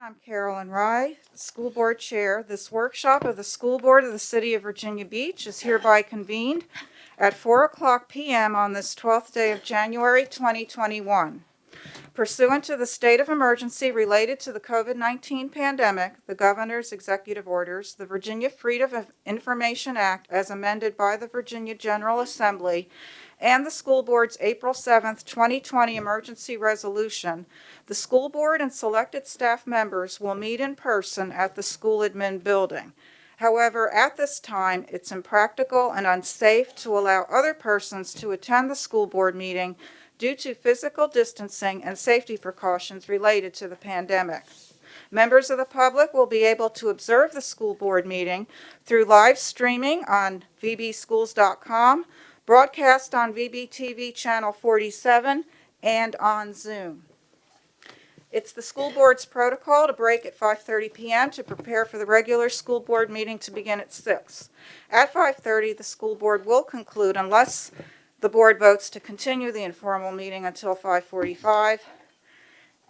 I'm Carolyn Rye, School Board Chair. This workshop of the School Board of the City of Virginia Beach is hereby convened at 4:00 p.m. on this 12th day of January 2021. Pursuant to the state of emergency related to the COVID-19 pandemic, the governor's executive orders, the Virginia Freedom of Information Act as amended by the Virginia General Assembly, and the school board's April 7th, 2020 emergency resolution, the school board and selected staff members will meet in person at the school admin building. However, at this time, it's impractical and unsafe to allow other persons to attend the school board meeting due to physical distancing and safety precautions related to the pandemic. Members of the public will be able to observe the school board meeting through live streaming on vbschools.com, broadcast on VBTV Channel 47, and on Zoom. It's the school board's protocol to break at 5:30 p.m. to prepare for the regular school board meeting to begin at 6. At 5:30, the school board will conclude unless the board votes to continue the informal meeting until 5:45.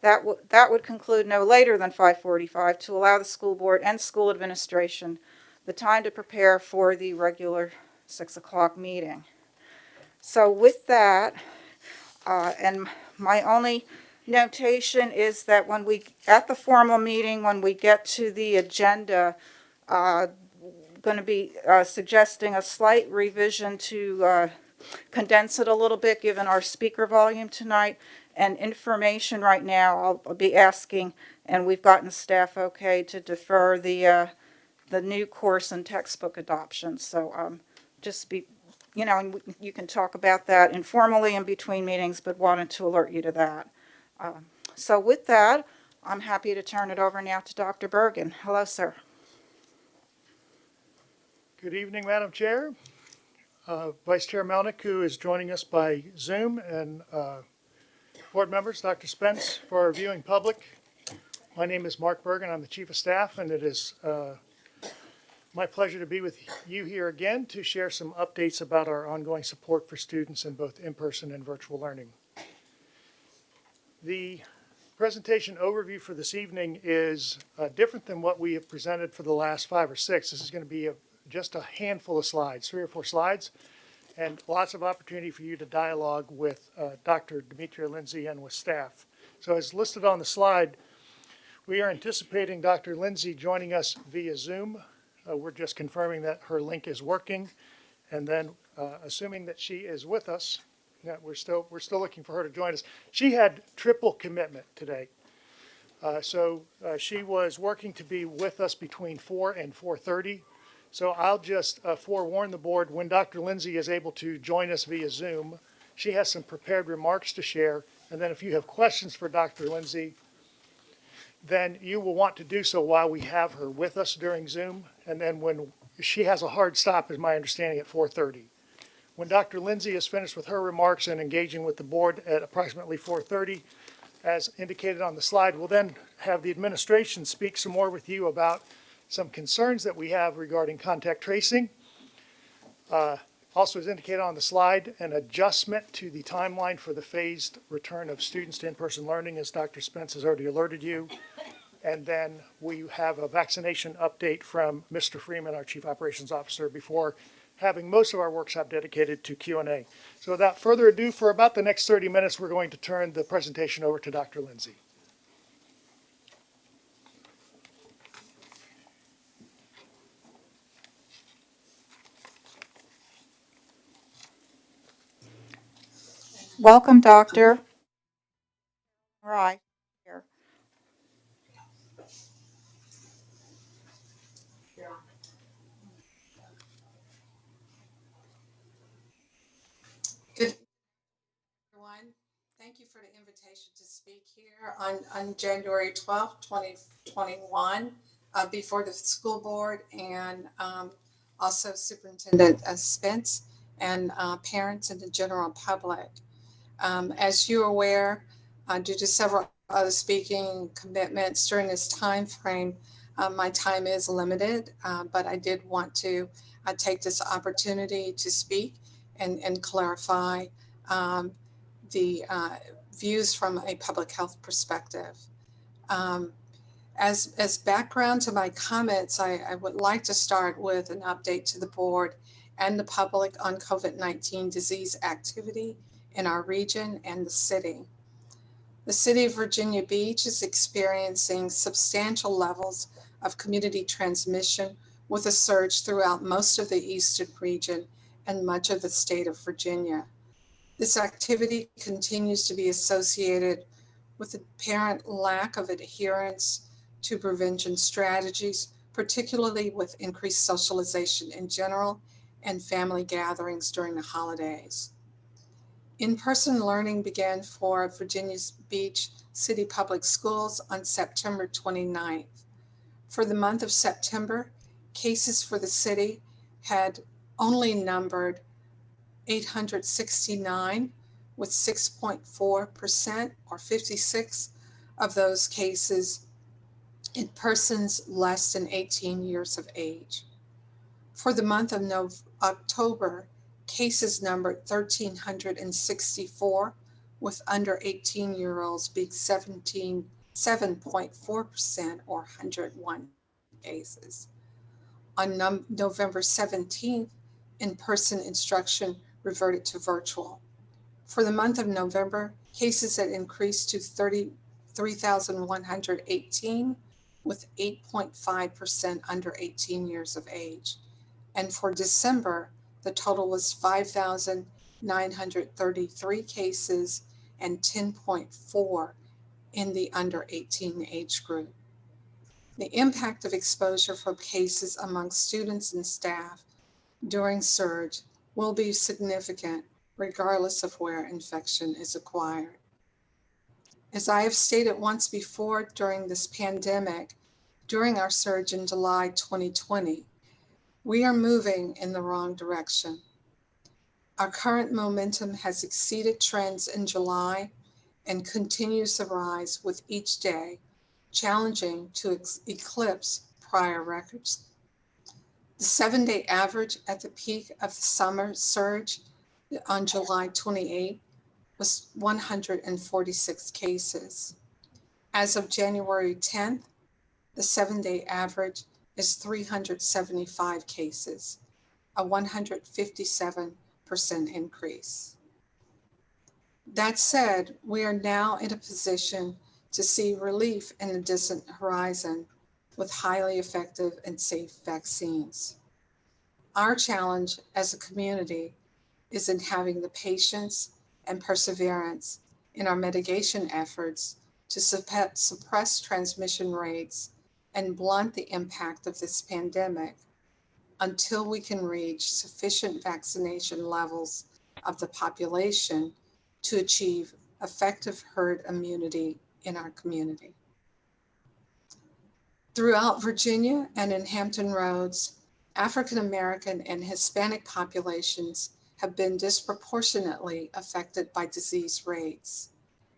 That would conclude no later than 5:45 to allow the school board and school administration the time to prepare for the regular 6 o'clock meeting. So with that, and my only notation is that at the formal meeting, when we get to the agenda, going to be suggesting a slight revision to condense it a little bit given our speaker volume tonight. And information right now, I'll be asking, and we've gotten staff okay to defer the new course and textbook adoption. So just be, and you can talk about that informally in between meetings, but wanted to alert you to that. So with that, I'm happy to turn it over now to Dr. Bergen. Hello, sir. Good evening, Madam Chair. Vice Chair Melnick, who is joining us by Zoom, and board members, Dr. Spence, for our viewing public. My name is Mark Bergen. I'm the Chief of Staff, and it is my pleasure to be with you here again to share some updates about our ongoing support for students in both in-person and virtual learning. The presentation overview for this evening is different than what we have presented for the last 5 or 6. This is going to be just a handful of slides, 3 or 4 slides, and lots of opportunity for you to dialogue with Dr. Demetria Lindsay and with staff. So as listed on the slide, we are anticipating Dr. Lindsay joining us via Zoom. We're just confirming that her link is working, and then assuming that she is with us, we're still looking for her to join us. She had triple commitment today. So she was working to be with us between 4 and 4:30. So I'll just forewarn the board, when Dr. Lindsay is able to join us via Zoom, she has some prepared remarks to share. And then if you have questions for Dr. Lindsay, then you will want to do so while we have her with us during Zoom. And then when she has a hard stop, is my understanding, at 4:30. When Dr. Lindsay is finished with her remarks and engaging with the board at approximately 4:30, as indicated on the slide, we'll then have the administration speak some more with you about some concerns that we have regarding contact tracing. Also, as indicated on the slide, an adjustment to the timeline for the phased return of students to in-person learning, as Dr. Spence has already alerted you. And then we have a vaccination update from Mr. Freeman, our Chief Operations Officer, before having most of our workshop dedicated to Q&A. So without further ado, for about the next 30 minutes, we're going to turn the presentation over to Dr. Lindsay. Welcome, Dr. Rye. Here. Good everyone. Thank you for the invitation to speak here on January 12th, 2021, before the school board and also Superintendent Spence and parents and the general public. As you're aware, due to several other speaking commitments during this time frame, my time is limited, but I did want to take this opportunity to speak and clarify the views from a public health perspective. As background to my comments, I would like to start with an update to the board and the public on COVID-19 disease activity in our region and the city. The city of Virginia Beach is experiencing substantial levels of community transmission with a surge throughout most of the eastern region and much of the state of Virginia. This activity continues to be associated with apparent lack of adherence to prevention strategies, particularly with increased socialization in general and family gatherings during the holidays. In-person learning began for Virginia Beach City Public Schools on September 29th. For the month of September, cases for the city had only numbered 869, with 6.4% or 56 of those cases in persons less than 18 years of age. For the month of October, cases numbered 1,364, with under 18-year-olds being 7.4% or 101 cases. On November 17th, in-person instruction reverted to virtual. For the month of November, cases had increased to 33,118, with 8.5% under 18 years of age. And for December, the total was 5,933 cases and 10.4 in the under 18 age group. The impact of exposure from cases among students and staff during surge will be significant regardless of where infection is acquired. As I have stated once before during this pandemic, during our surge in July 2020, we are moving in the wrong direction. Our current momentum has exceeded trends in July and continues to rise with each day, challenging to eclipse prior records. The 7-day average at the peak of the summer surge on July 28 was 146 cases. As of January 10th, the 7-day average is 375 cases, a 157% increase. That said, we are now in a position to see relief in the distant horizon with highly effective and safe vaccines. Our challenge as a community is in having the patience and perseverance in our mitigation efforts to suppress transmission rates and blunt the impact of this pandemic until we can reach sufficient vaccination levels of the population to achieve effective herd immunity in our community. Throughout Virginia and in Hampton Roads, African American and Hispanic populations have been disproportionately affected by disease rates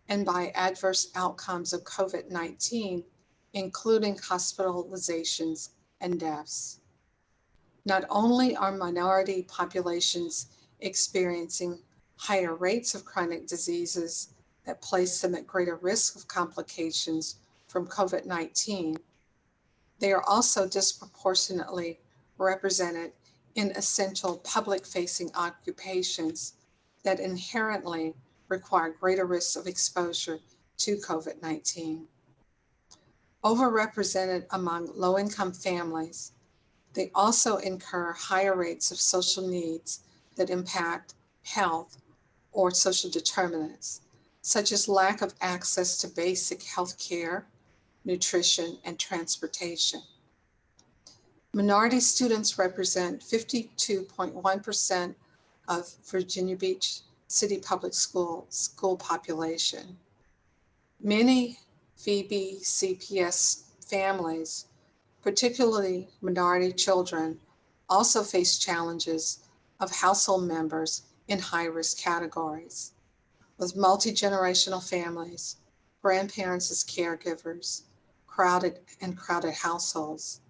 and by adverse outcomes of COVID-19, including hospitalizations and deaths. Not only are minority populations experiencing higher rates of chronic diseases that place them at greater risk of complications from COVID-19, they are also disproportionately represented in essential public-facing occupations that inherently require greater risks of exposure to COVID-19. Overrepresented among low-income families, they also incur higher rates of social needs that impact health or social determinants, such as lack of access to basic health care, nutrition, and transportation. Minority students represent 52.1% of Virginia Beach City Public School population. Many VBCPS families, particularly minority children, also face challenges of household members in high-risk categories, with multi-generational families, grandparents as caregivers, crowded households.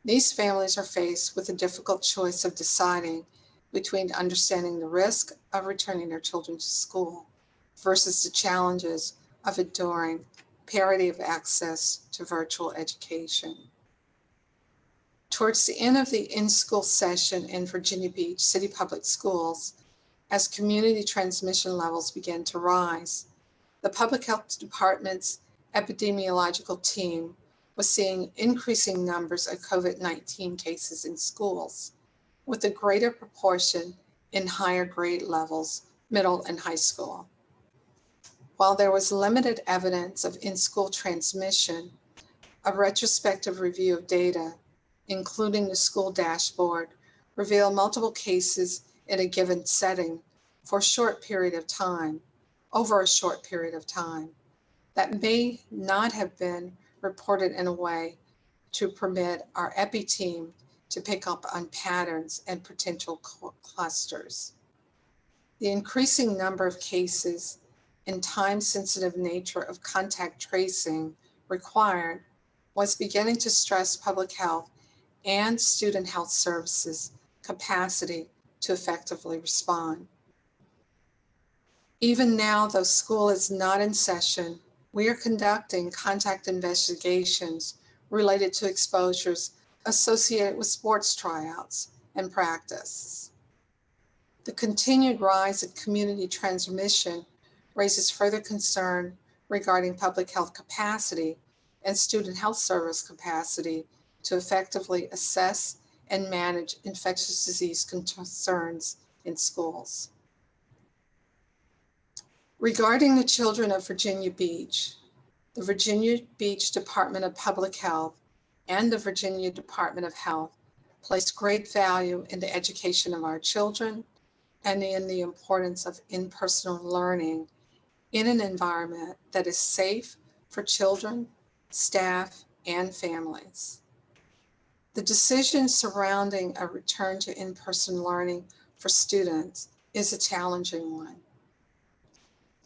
These families are faced with the difficult choice of deciding between understanding the risk of returning their children to school versus the challenges of enduring parity of access to virtual education. Towards the end of the in-school session in Virginia Beach City Public Schools, as community transmission levels began to rise, the Public Health Department's epidemiological team was seeing increasing numbers of COVID-19 cases in schools, with a greater proportion in higher grade levels, middle and high school. While there was limited evidence of in-school transmission, a retrospective review of data, including the school dashboard, revealed multiple cases in a given setting for a short period of time, over a short period of time, that may not have been reported in a way to permit our EPI team to pick up on patterns and potential clusters. The increasing number of cases and time-sensitive nature of contact tracing required was beginning to stress public health and student health services capacity to effectively respond. Even now, though school is not in session, we are conducting contact investigations related to exposures associated with sports tryouts and practice. The continued rise in community transmission raises further concern regarding public health capacity and student health service capacity to effectively assess and manage infectious disease concerns in schools. Regarding the children of Virginia Beach, the Virginia Beach Department of Public Health and the Virginia Department of Health place great value in the education of our children and in the importance of in-person learning in an environment that is safe for children, staff, and families. The decision surrounding a return to in-person learning for students is a challenging one.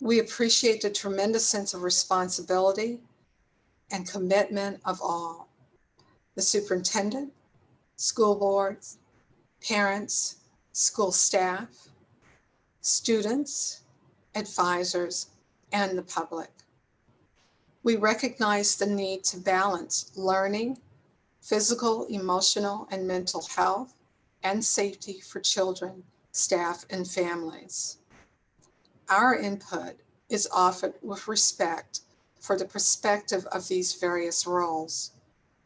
We appreciate the tremendous sense of responsibility and commitment of all: the superintendent, school boards, parents, school staff, students, advisors, and the public. We recognize the need to balance learning, physical, emotional, and mental health, and safety for children, staff, and families. Our input is offered with respect for the perspective of these various roles,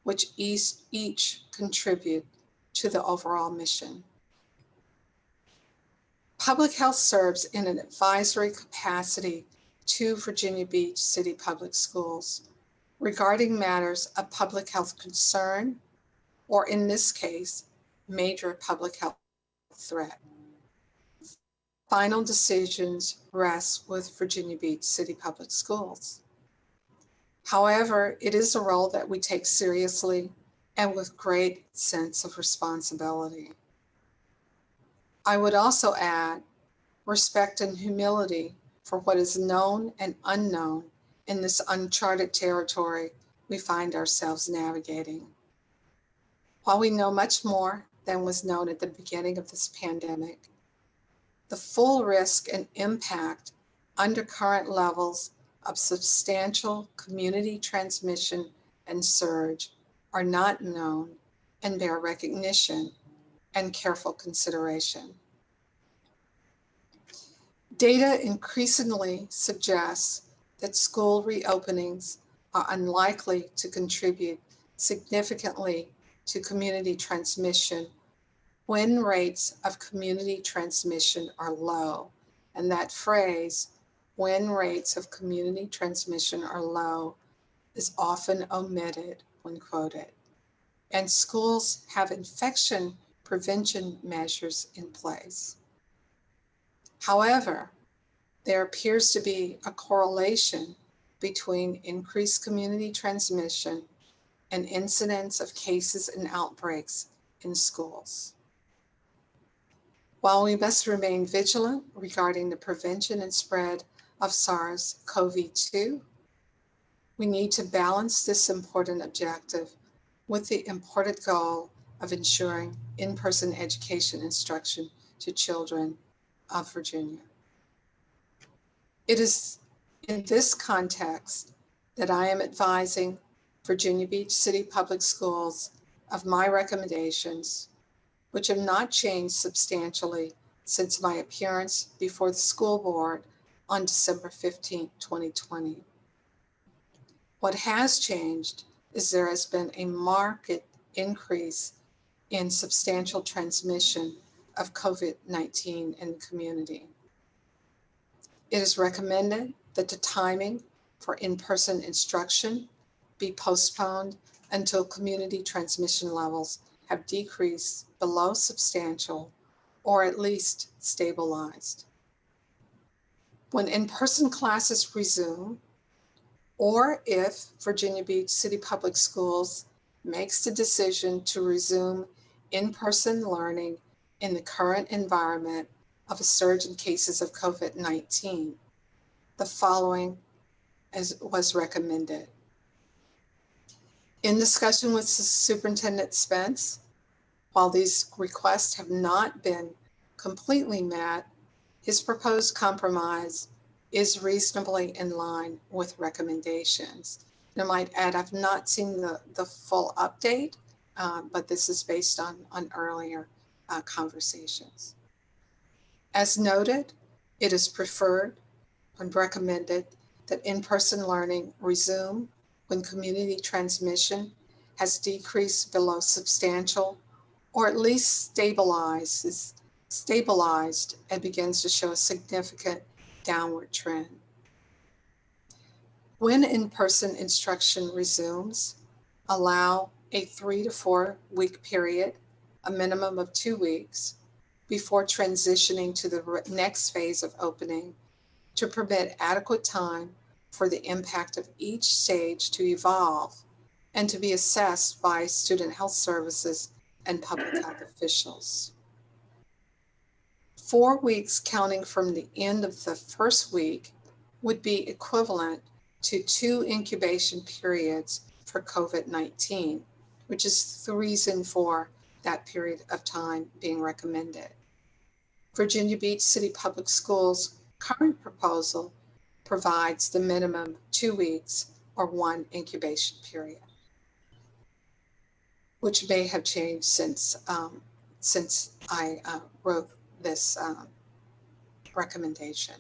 which each contribute to the overall mission. Public health serves in an advisory capacity to Virginia Beach City Public Schools regarding matters of public health concern, or in this case, major public health threat. Final decisions rest with Virginia Beach City Public Schools. However, it is a role that we take seriously and with great sense of responsibility. I would also add respect and humility for what is known and unknown in this uncharted territory we find ourselves navigating. While we know much more than was known at the beginning of this pandemic, the full risk and impact under current levels of substantial community transmission and surge are not known and bear recognition and careful consideration. Data increasingly suggests that school reopenings are unlikely to contribute significantly to community transmission when rates of community transmission are low. And that phrase, when rates of community transmission are low, is often omitted when quoted. And schools have infection prevention measures in place. However, there appears to be a correlation between increased community transmission and incidence of cases and outbreaks in schools. While we must remain vigilant regarding the prevention and spread of SARS-CoV-2, we need to balance this important objective with the important goal of ensuring in-person education instruction to children of Virginia. It is in this context that I am advising Virginia Beach City Public Schools of my recommendations, which have not changed substantially since my appearance before the school board on December 15, 2020. What has changed is there has been a marked increase in substantial transmission of COVID-19 in the community. It is recommended that the timing for in-person instruction be postponed until community transmission levels have decreased below substantial or at least stabilized. When in-person classes resume, or if Virginia Beach City Public Schools makes the decision to resume in-person learning in the current environment of a surge in cases of COVID-19, the following was recommended. In discussion with Superintendent Spence, while these requests have not been completely met, his proposed compromise is reasonably in line with recommendations. And I might add, I've not seen the full update, but this is based on earlier conversations. As noted, it is preferred and recommended that in-person learning resume when community transmission has decreased below substantial or at least stabilized and begins to show a significant downward trend. When in-person instruction resumes, allow a 3 to 4 week period, a minimum of 2 weeks, before transitioning to the next phase of opening to permit adequate time for the impact of each stage to evolve and to be assessed by student health services and public health officials. 4 weeks counting from the end of the first week would be equivalent to 2 incubation periods for COVID-19, which is the reason for that period of time being recommended. Virginia Beach City Public Schools' current proposal provides the minimum 2 weeks or 1 incubation period, which may have changed since I wrote this recommendation.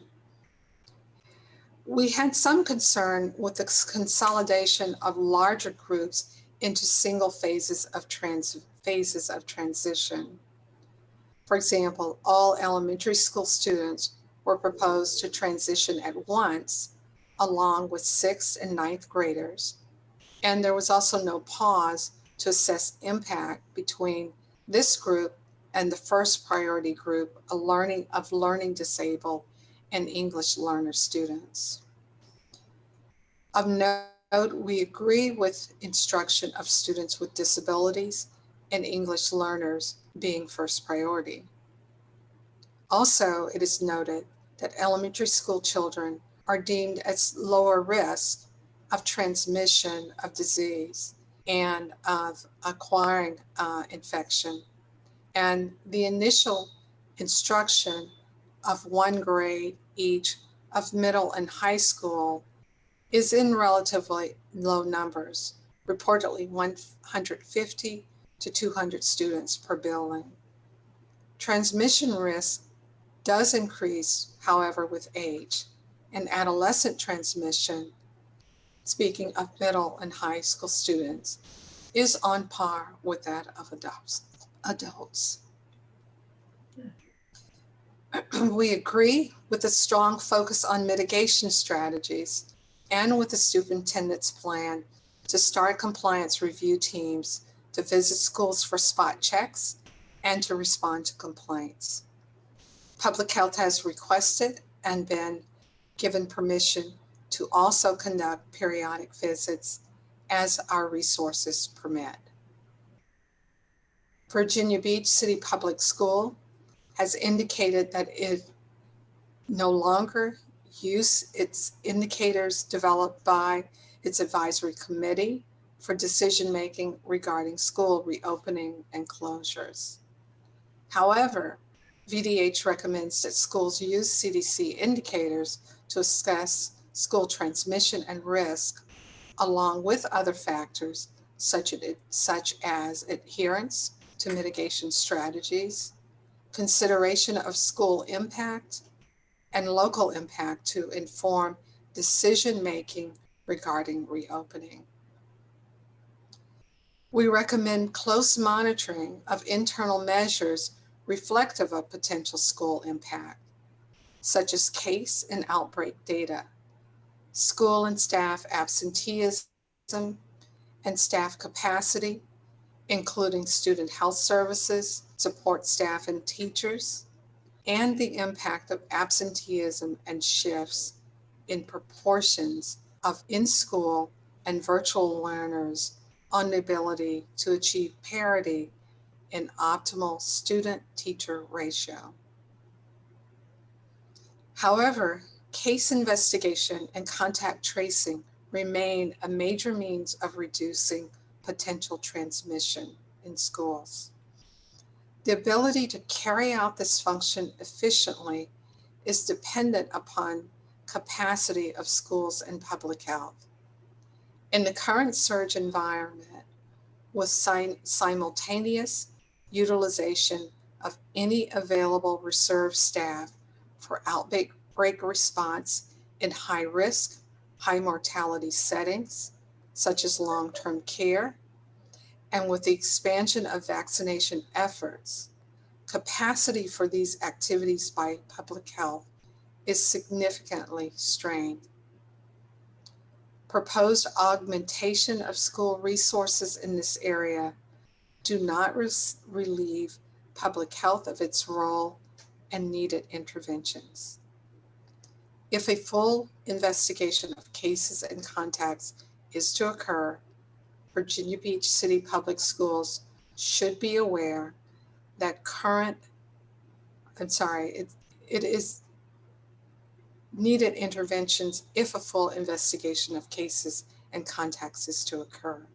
We had some concern with the consolidation of larger groups into single phases of transition. For example, all elementary school students were proposed to transition at once, along with 6th and 9th graders. And there was also no pause to assess impact between this group and the first priority group of learning disabled and English learner students. Of note, we agree with instruction of students with disabilities and English learners being first priority. Also, it is noted that elementary school children are deemed as lower risk of transmission of disease and of acquiring infection. And the initial instruction of 1 grade each of middle and high school is in relatively low numbers, reportedly 150 to 200 students per building. Transmission risk does increase, however, with age, and adolescent transmission, speaking of middle and high school students, is on par with that of adults. We agree with the strong focus on mitigation strategies and with the superintendent's plan to start compliance review teams to visit schools for spot checks and to respond to complaints. Public Health has requested and been given permission to also conduct periodic visits as our resources permit. Virginia Beach City Public School has indicated that it no longer use its indicators developed by its advisory committee for decision-making regarding school reopening and closures. However, VDH recommends that schools use CDC indicators to assess school transmission and risk along with other factors such as adherence to mitigation strategies, consideration of school impact, and local impact to inform decision-making regarding reopening. We recommend close monitoring of internal measures reflective of potential school impact, such as case and outbreak data, school and staff absenteeism and staff capacity, including student health services, support staff and teachers, and the impact of absenteeism and shifts in proportions of in-school and virtual learners on the ability to achieve parity in optimal student-teacher ratio. However, case investigation and contact tracing remain a major means of reducing potential transmission in schools. The ability to carry out this function efficiently is dependent upon capacity of schools and public health. In the current surge environment, with simultaneous utilization of any available reserve staff for outbreak response in high risk, high mortality settings, such as long-term care, and with the expansion of vaccination efforts, capacity for these activities by public health is significantly strained. Proposed augmentation of school resources in this area do not relieve public health of its role and needed interventions. If a full investigation of cases and contacts is to occur, Virginia Beach City Public Schools should be aware that it is needed interventions if a full investigation of cases and contacts is to occur.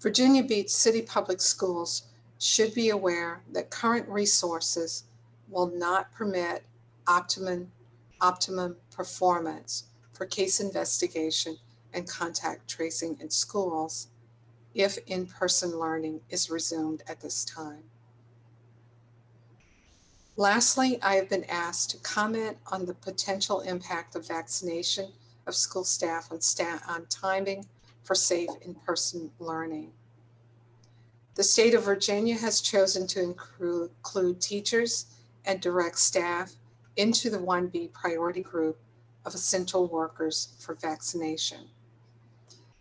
Virginia Beach City Public Schools should be aware that current resources will not permit optimum performance for case investigation and contact tracing in schools if in-person learning is resumed at this time. Lastly, I have been asked to comment on the potential impact of vaccination of school staff on timing for safe in-person learning. The state of Virginia has chosen to include teachers and direct staff into the 1B priority group of essential workers for vaccination.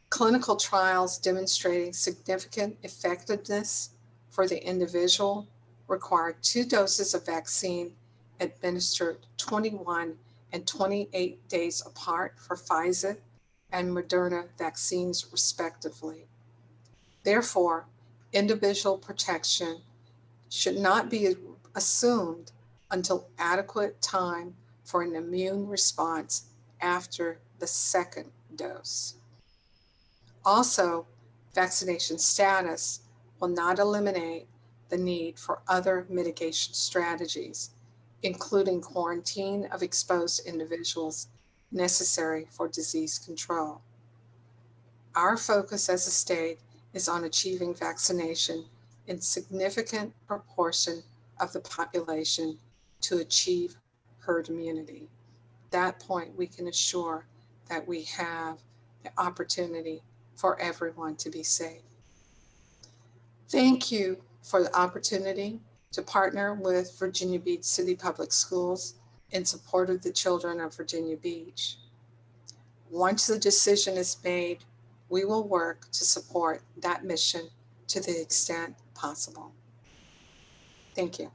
Clinical trials demonstrating significant effectiveness for the individual require 2 doses of vaccine administered 21 and 28 days apart for Pfizer and Moderna vaccines, respectively. Therefore, individual protection should not be assumed until adequate time for an immune response after the second dose. Also, vaccination status will not eliminate the need for other mitigation strategies, including quarantine of exposed individuals necessary for disease control. Our focus as a state is on achieving vaccination in significant proportion of the population to achieve herd immunity. At that point, we can assure that we have the opportunity for everyone to be safe. Thank you for the opportunity to partner with Virginia Beach City Public Schools in support of the children of Virginia Beach. Once the decision is made, we will work to support that mission to the extent possible. Thank you.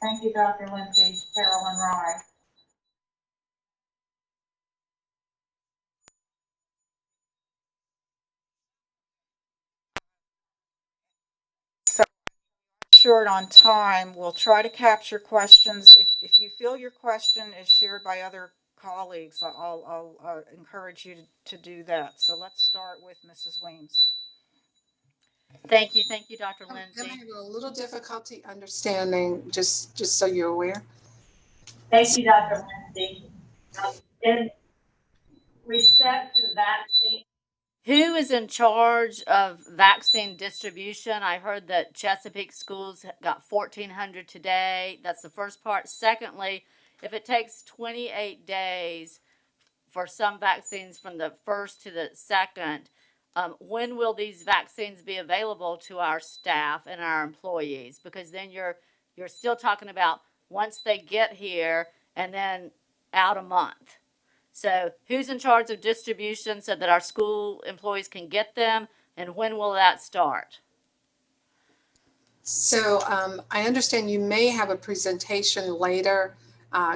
Thank you, Dr. Lindsay. Carolyn Rye. Short on time, we'll try to capture questions. If you feel your question is shared by other colleagues, I'll encourage you to do that. So let's start with Mrs. Weems. Thank you, Dr. I'm Lindsay. having a little difficulty understanding, just so you're aware. Thank you, Dr. Lindsay. And respect to vaccine. Who is in charge of vaccine distribution? I heard that Chesapeake schools got 1,400 today. That's the first part. Secondly, if it takes 28 days for some vaccines from the first to the second, when will these vaccines be available to our staff and our employees? Because then you're still talking about once they get here and then out a month. So who's in charge of distribution so that our school employees can get them, and when will that start? So I understand you may have a presentation later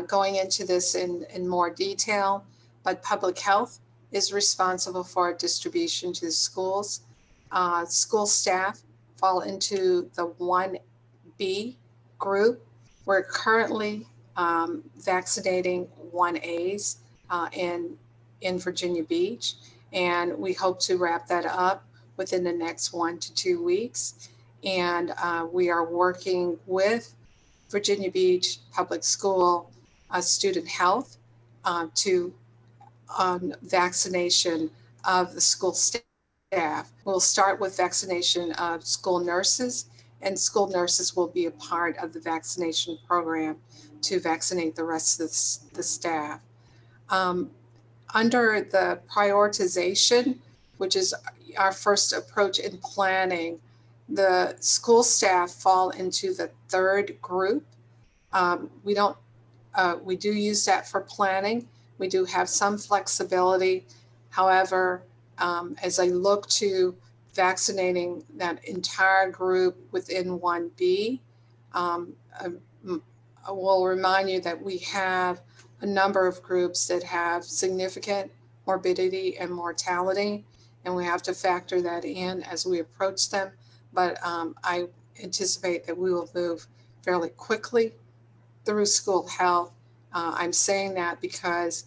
going into this in more detail, but public health is responsible for distribution to the schools. School staff fall into the 1B group. We're currently vaccinating 1As in Virginia Beach, and we hope to wrap that up within the next 1 to 2 weeks. And we are working with Virginia Beach Public School Student Health to vaccination of the school staff. We'll start with vaccination of school nurses, and school nurses will be a part of the vaccination program to vaccinate the rest of the staff. Under the prioritization, which is our first approach in planning, the school staff fall into the third group. We do use that for planning. We do have some flexibility. However, as I look to vaccinating that entire group within 1B, I will remind you that we have a number of groups that have significant morbidity and mortality, and we have to factor that in as we approach them. But I anticipate that we will move fairly quickly through school health. I'm saying that because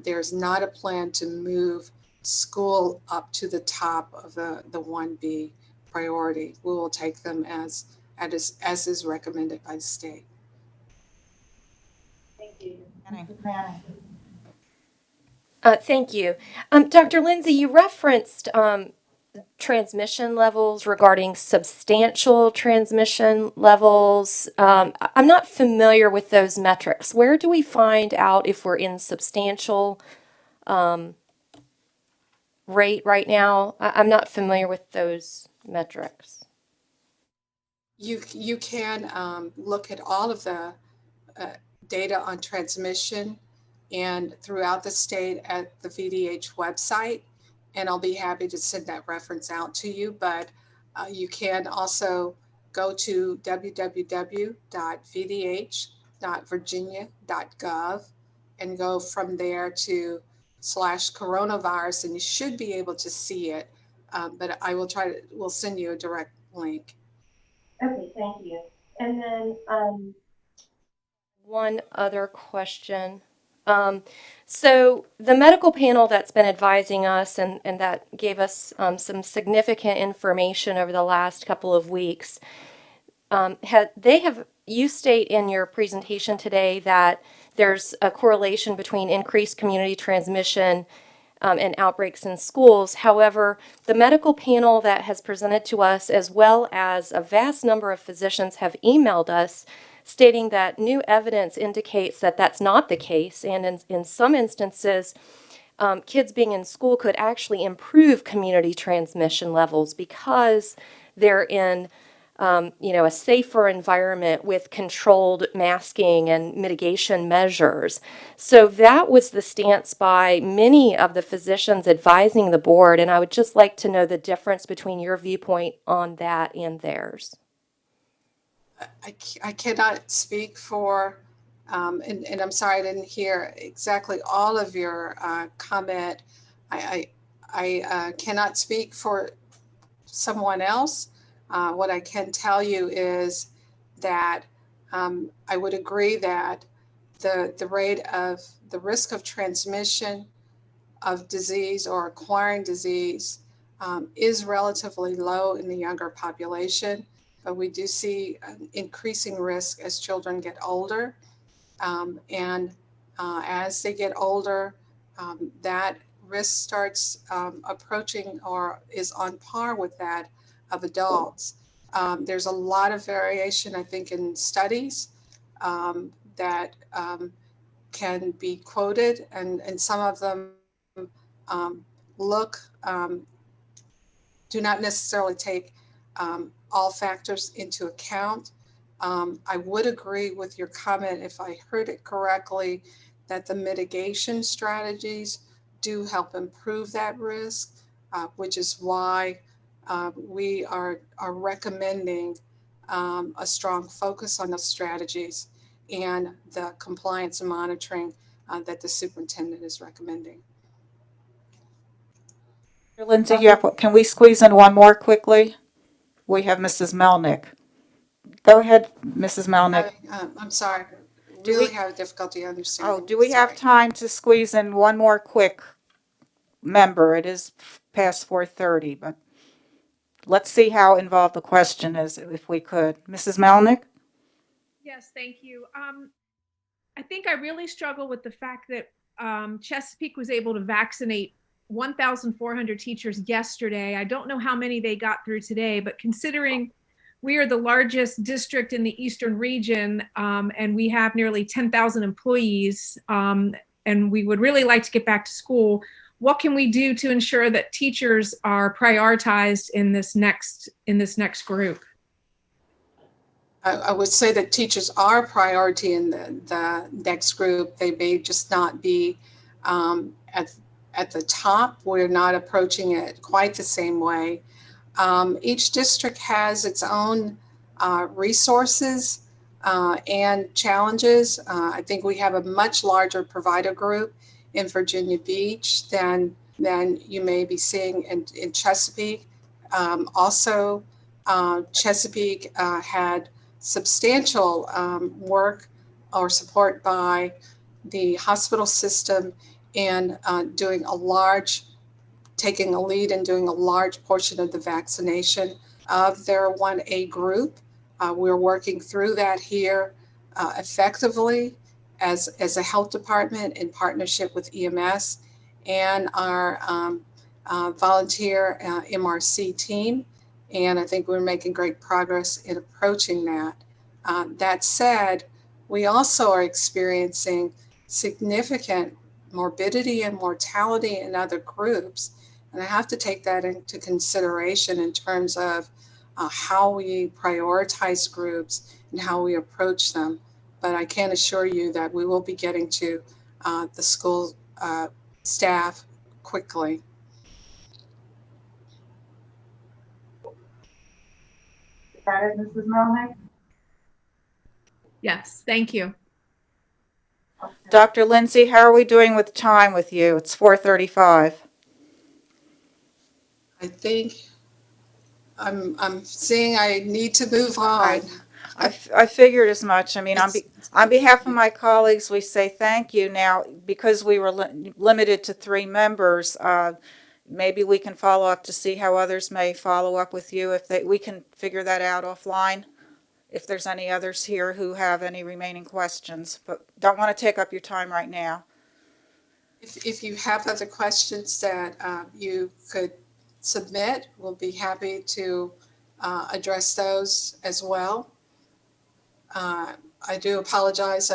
there's not a plan to move school up to the top of the 1B priority. We will take them as is recommended by the state. Thank you. Thank you. Dr. Lindsay, you referenced transmission levels regarding substantial transmission levels. I'm not familiar with those metrics. Where do we find out if we're in substantial rate right now? I'm not familiar with those metrics. You can look at all of the data on transmission and throughout the state at the VDH website, and I'll be happy to send that reference out to you. But you can also go to www.vdh.virginia.gov and go from there to /coronavirus, and you should be able to see it. But I will we'll send you a direct link. Okay, thank you. And then one other question. So the medical panel that's been advising us and that gave us some significant information over the last couple of weeks, you state in your presentation today that there's a correlation between increased community transmission and outbreaks in schools. However, the medical panel that has presented to us, as well as a vast number of physicians, have emailed us stating that new evidence indicates that that's not the case, and in some instances, kids being in school could actually improve community transmission levels because they're in a safer environment with controlled masking and mitigation measures. So that was the stance by many of the physicians advising the board, and I would just like to know the difference between your viewpoint on that and theirs. I cannot speak for, and I'm sorry I didn't hear exactly all of your comment. I cannot speak for someone else. What I can tell you is that I would agree that the rate of the risk of transmission of disease or acquiring disease is relatively low in the younger population, but we do see an increasing risk as children get older. And as they get older, that risk starts approaching or is on par with that of adults. There's a lot of variation, I think, in studies that can be quoted, and some of them um, look do not necessarily take all factors into account. I would agree with your comment, if I heard it correctly, that the mitigation strategies do help improve that risk, which is why we are recommending a strong focus on those strategies and the compliance and monitoring that the superintendent is recommending. Lindsay, can we squeeze in one more quickly? We have Mrs. Melnick. Go ahead, Mrs. Melnick. I'm sorry, Do really we- have difficulty understanding. Oh, do we have Sorry. time to squeeze in one more quick member? It is past 4:30, but let's see how involved the question is, if we could. Mrs. Melnick? Yes, thank you. I think I really struggle with the fact that Chesapeake was able to vaccinate 1,400 teachers yesterday. I don't know how many they got through today, but considering we are the largest district in the Eastern region, and we have nearly 10,000 employees, and we would really like to get back to school, what can we do to ensure that teachers are prioritized in this next group? I would say that teachers are a priority in the next group. They may just not be at the top. We're not approaching it quite the same way. Each district has its own resources and challenges. I think we have a much larger provider group in Virginia Beach than you may be seeing in Chesapeake. Also, Chesapeake had substantial work or support by the hospital system in taking a lead and doing a large portion of the vaccination of their 1A group. We're working through that here effectively as a health department in partnership with EMS and our volunteer MRC team. And I think we're making great progress in approaching that. That said, we also are experiencing significant morbidity and mortality in other groups. And I have to take that into consideration in terms of how we prioritize groups and how we approach them. But I can assure you that we will be getting to the school staff quickly. Is that it, Mrs. Melnick? Yes, thank you. Dr. Lindsay, how are we doing with time with you? It's 4:35. I think I'm seeing I need to move on. I figured as much. I mean, on behalf of my colleagues, we say thank you. Now, because we were limited to 3 members, maybe we can follow up to see how others may follow up with you. We can figure that out offline, if there's any others here who have any remaining questions, but don't want to take up your time right now. If you have other questions that you could submit, we'll be happy to address those as well. I do apologize.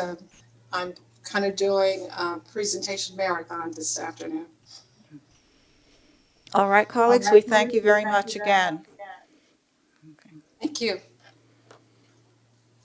I'm kind of doing a presentation marathon this afternoon. All right, colleagues, we thank you very much again. Thank you.